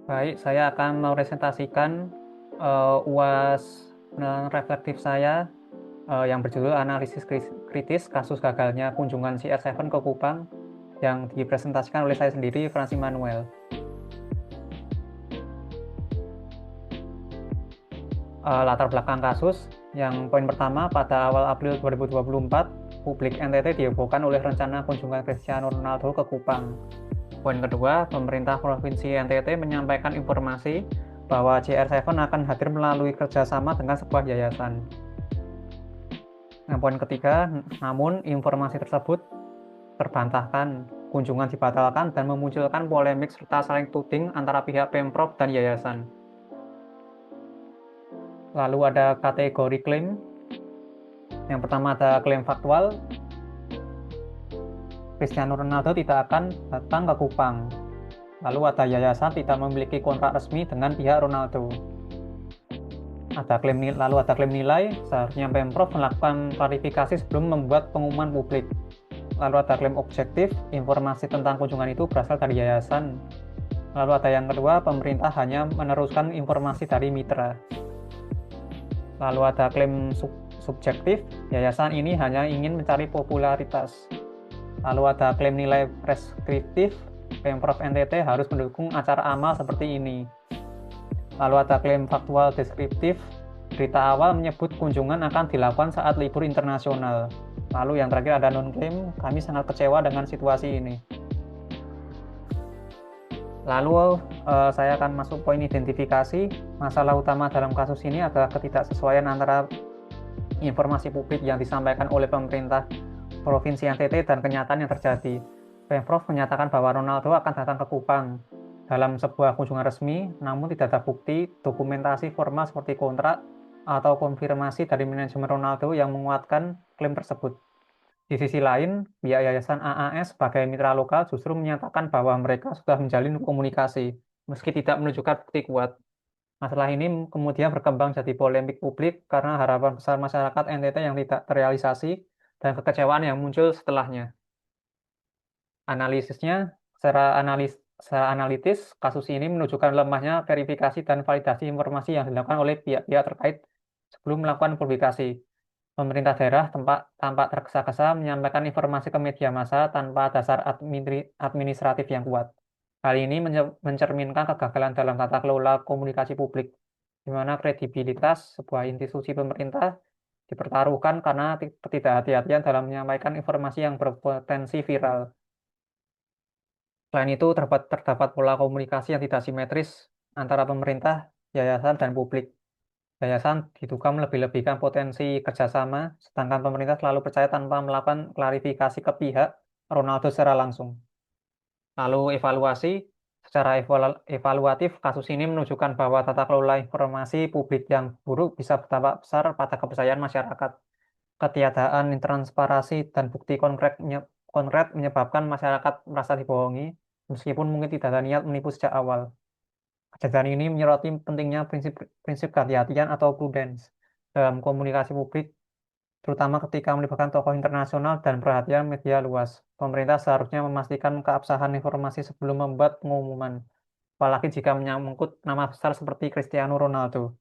Baik, saya akan mepresentasikan UAS penilaian reflektif saya yang berjudul Analisis Kritis Kasus Gagalnya Kunjungan CR7 ke Kupang yang dipresentasikan oleh saya sendiri, Franz Immanuel. Latar belakang kasus, yang poin pertama, pada awal April 2024, publik NTT dihebohkan oleh rencana kunjungan Cristiano Ronaldo ke Kupang. Poin kedua, pemerintah Provinsi NTT menyampaikan informasi bahwa CR7 akan hadir melalui kerjasama dengan sebuah yayasan. Nah, poin ketiga, namun informasi tersebut terbantahkan, kunjungan dibatalkan, dan memunculkan polemik serta saling tuding antara pihak Pemprov dan yayasan. Lalu ada kategori klaim. Yang pertama ada klaim faktual, Cristiano Ronaldo tidak akan datang ke Kupang. Lalu ada yayasan tidak memiliki kontrak resmi dengan pihak Ronaldo. Lalu ada klaim nilai, seharusnya Pemprov melakukan klarifikasi sebelum membuat pengumuman publik. Lalu ada klaim objektif, informasi tentang kunjungan itu berasal dari yayasan. Lalu ada yang kedua, pemerintah hanya meneruskan informasi dari mitra. Lalu ada klaim subjektif, yayasan ini hanya ingin mencari popularitas. Lalu ada klaim nilai preskriptif, Pemprov NTT harus mendukung acara amal seperti ini. Lalu ada klaim faktual deskriptif, berita awal menyebut kunjungan akan dilakukan saat libur internasional. Lalu yang terakhir ada non-klaim, kami sangat kecewa dengan situasi ini. Lalu saya akan masuk poin identifikasi. Masalah utama dalam kasus ini adalah ketidaksesuaian antara informasi publik yang disampaikan oleh pemerintah Provinsi NTT dan kenyataan yang terjadi. Pemprov menyatakan bahwa Ronaldo akan datang ke Kupang dalam sebuah kunjungan resmi, namun tidak ada bukti dokumentasi formal seperti kontrak atau konfirmasi dari manajemen Ronaldo yang menguatkan klaim tersebut. Di sisi lain, pihak Yayasan AAS sebagai mitra lokal justru menyatakan bahwa mereka sudah menjalin komunikasi, meski tidak menunjukkan bukti kuat. Masalah ini kemudian berkembang jadi polemik publik karena harapan besar masyarakat NTT yang tidak terrealisasi dan kekecewaan yang muncul setelahnya. Analisisnya, secara analitis, kasus ini menunjukkan lemahnya verifikasi dan validasi informasi yang dilakukan oleh pihak-pihak terkait sebelum melakukan publikasi. Pemerintah daerah tampak tergesa-gesa menyampaikan informasi ke media massa tanpa dasar administratif yang kuat. Hal ini mencerminkan kegagalan dalam tata kelola komunikasi publik, di mana kredibilitas sebuah institusi pemerintah dipertaruhkan karena ketidakhati-hatian dalam menyampaikan informasi yang berpotensi viral. Selain itu, terdapat pola komunikasi yang tidak simetris antara pemerintah, yayasan, dan publik. Yayasan diduga melebih-lebihkan potensi kerjasama, sedangkan pemerintah selalu percaya tanpa melakukan klarifikasi ke pihak Ronaldo secara langsung. Lalu evaluasi, secara evaluatif, kasus ini menunjukkan bahwa tata kelola informasi publik yang buruk bisa berdampak besar pada kepercayaan masyarakat. Ketiadaan transparansi dan bukti konkret menyebabkan masyarakat merasa dibohongi, meskipun mungkin tidak ada niat menipu sejak awal. Kejadian ini menyoroti pentingnya prinsip kehati-hatian atau prudence dalam komunikasi publik, terutama ketika melibatkan tokoh internasional dan perhatian media luas. Pemerintah seharusnya memastikan keabsahan informasi sebelum membuat pengumuman, apalagi jika menyangkut nama besar seperti Cristiano Ronaldo.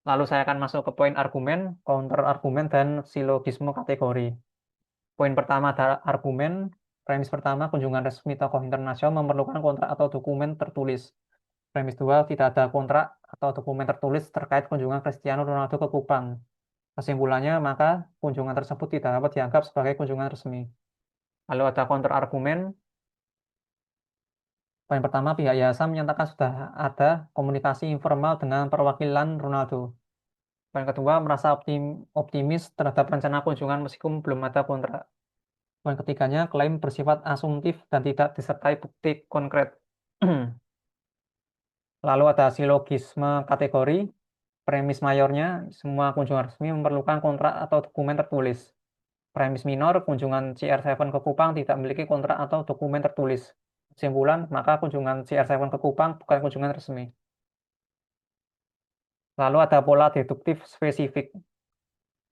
Lalu saya akan masuk ke poin argumen, counter argumen, dan silogisme kategori. Poin pertama adalah argumen. Premis pertama, kunjungan resmi tokoh internasional memerlukan kontrak atau dokumen tertulis. Premis dua, tidak ada kontrak atau dokumen tertulis terkait kunjungan Cristiano Ronaldo ke Kupang. Kesimpulannya, maka kunjungan tersebut tidak dapat dianggap sebagai kunjungan resmi. Lalu ada counter argumen. Poin pertama, pihak yayasan menyatakan sudah ada komunikasi informal dengan perwakilan Ronaldo. Poin kedua, merasa optimis terhadap rencana kunjungan meskipun belum ada kontrak. Poin ketiganya, klaim bersifat asumtif dan tidak disertai bukti konkret. Lalu ada silogisme kategori. Premis mayornya, semua kunjungan resmi memerlukan kontrak atau dokumen tertulis. Premis minor, kunjungan CR7 ke Kupang tidak memiliki kontrak atau dokumen tertulis. Kesimpulan, maka kunjungan CR7 ke Kupang bukan kunjungan resmi. Lalu ada pola deduktif spesifik.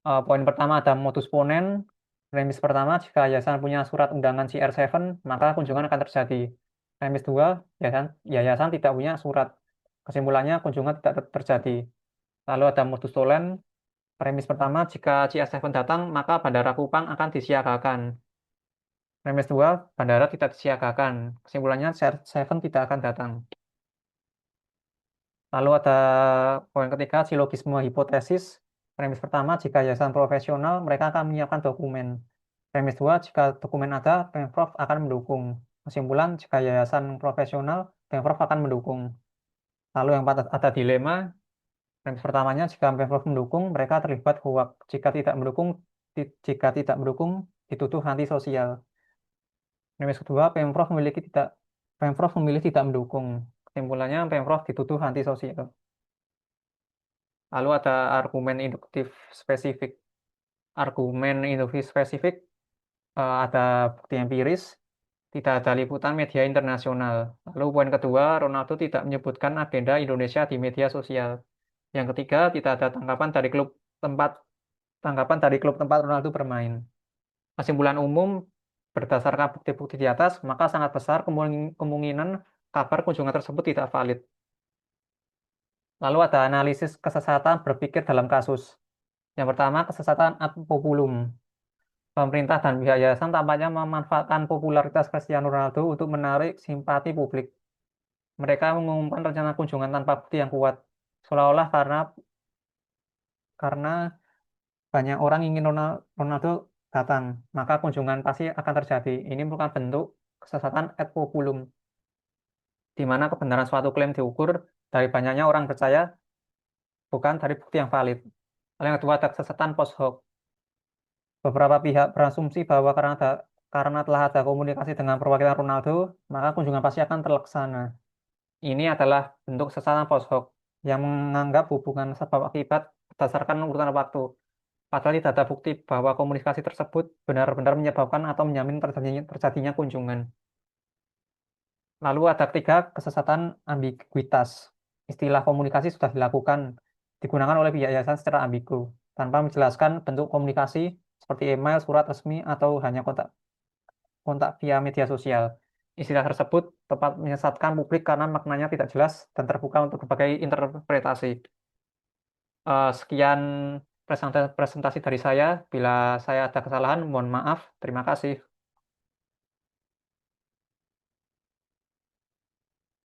Poin pertama ada modus ponen. Premis pertama, jika yayasan punya surat undangan CR7, maka kunjungan akan terjadi. Premis 2, yayasan tidak punya surat. Kesimpulannya, kunjungan tidak terjadi. Lalu ada modus tollens. Premis pertama, jika GS7 datang, maka Bandara Kupang akan disiagakan. Premis 2, bandara tidak disiagakan. Kesimpulannya, Seven tidak akan datang. Lalu ada poin ketiga, silogisme hipotesis. Premis pertama, jika yayasan profesional, mereka akan menyiapkan dokumen. Premis 2, jika dokumen ada, Pemprov akan mendukung. Kesimpulan, jika yayasan profesional, Pemprov akan mendukung. Lalu yang ada dilema, premis pertamanya, jika Pemprov mendukung, mereka terlibat hoak. Jika tidak mendukung, dituduh antisosial. Premis kedua, Pemprov memilih tidak mendukung. Kesimpulannya, Pemprov dituduh antisosial. Lalu ada argumen induktif spesifik. Argumen induktif spesifik, ada bukti empiris, tidak ada liputan media internasional. Lalu poin kedua, Ronaldo tidak menyebutkan agenda Indonesia di media sosial. Yang ketiga, tidak ada tempat tanggapan dari klub tempat Ronaldo bermain. Kesimpulan umum, berdasarkan bukti-bukti di atas, maka sangat besar kemungkinan kabar kunjungan tersebut tidak valid. Lalu ada analisis kesesatan berpikir dalam kasus. Yang pertama, kesesatan ad populum. Pemerintah dan pihak yayasan tampaknya memanfaatkan popularitas Cristiano Ronaldo untuk menarik simpati publik. Mereka mengumumkan rencana kunjungan tanpa bukti yang kuat, seolah-olah karena banyak orang ingin Ronaldo datang, maka kunjungan pasti akan terjadi. Ini merupakan bentuk kesesatan ad populum, di mana kebenaran suatu klaim diukur dari banyaknya orang percaya, bukan dari bukti yang valid. Lalu yang kedua ada kesesatan post hoc. Beberapa pihak berasumsi bahwa karena telah ada komunikasi dengan perwakilan Ronaldo, maka kunjungan pasti akan terlaksana. Ini adalah bentuk kesesatan post hoc yang menganggap hubungan sebab akibat berdasarkan urutan waktu. Padahal tidak ada bukti bahwa komunikasi tersebut benar-benar menyebabkan atau menjamin terjadinya kunjungan. Lalu ada ketiga, kesesatan ambiguitas. Istilah komunikasi sudah digunakan oleh pihak yayasan secara ambigu, tanpa menjelaskan bentuk komunikasi seperti email, surat resmi, atau hanya kontak via media sosial. Istilah tersebut tepat menyesatkan publik karena maknanya tidak jelas dan terbuka untuk berbagai interpretasi. Sekian presentasi dari saya. Bila saya ada kesalahan, mohon maaf. Terima kasih.